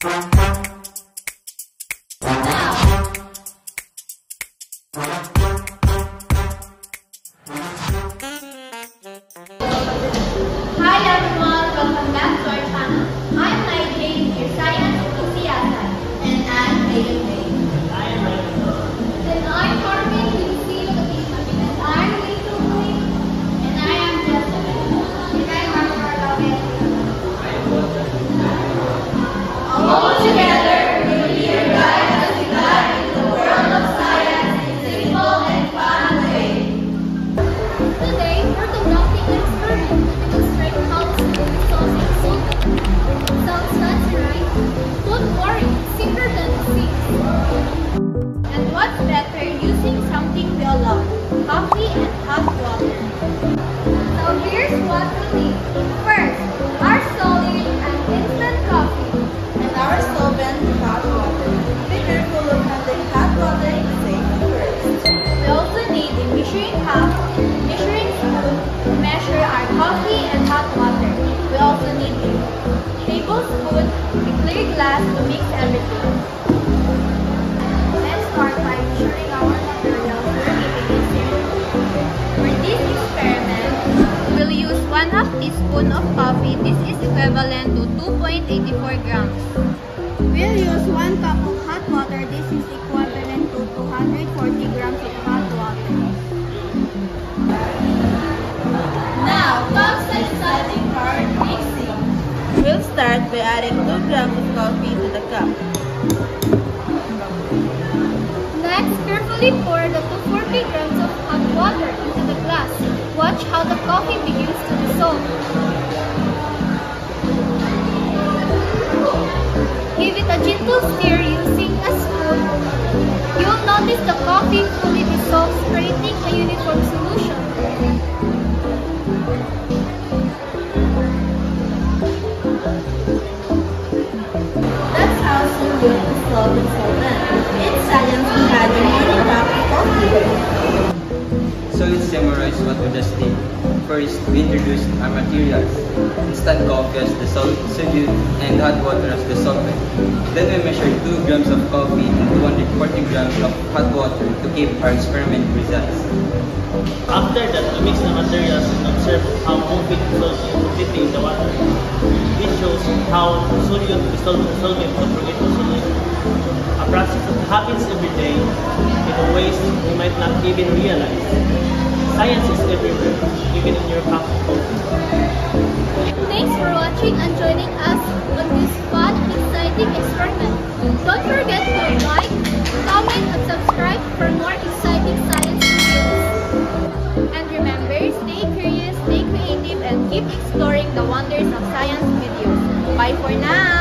Hi everyone, welcome back to our channel. I'm Nigel, your science enthusiast. And I'm Hayden May. And I'm Carmen, with Silo Katima. And I'm Lito Boy. And I am Jessica. And I'm Marcella. All together, we will be your guide as we dive into the world of science in a simple and fun way. Today, we're conducting an experiment to demonstrate how simple solving solvent. Sounds fancy, right? Don't worry, it's simpler than it seems. And what's better, using something we all love, coffee and hot water. So here's what we need. First, our solid and instant coffee. And our solvent, hot water. Be careful of handling hot water in safe first. We also need a measuring cup, measuring spoon to measure our coffee and hot water. We also need a tablespoon, a clear glass to mix everything. Let's start by measuring our materials we're keeping in zero. For this experiment, we'll use 1/2 teaspoon of coffee. This is equivalent to 2.84 grams. We'll use 1 cup of hot water. This is equivalent to 240 grams of hot water. Now, comes the exciting part, mixing. We'll start by adding 2 grams of coffee to the cup. Next, carefully pour the 240 grams of hot water into the glass. Watch how the coffee begins to dissolve. Give it a gentle stir using a spoon. You'll notice the coffee fully dissolves, creating a uniform solution. That's how simple to solve the solvent. In science, we had your morning cup of coffee. So let's summarize what we just did. First, we introduced our materials. Instant coffee as the solute and hot water as the solvent. Then we measured 2 grams of coffee and 240 grams of hot water to keep our experiment results. After that, we mix the materials and observe how coffee dissolves completely in the water. This shows how solute dissolves the solvent to forget the solution. A process that happens every day in ways we might not even realize. Science is everywhere, even in your cup of coffee. Thanks for watching and joining us on this fun and exciting experiment. Don't forget to like, comment, and subscribe for more exciting science videos. And remember, stay curious, stay creative, and keep exploring the wonders of science videos. Bye for now!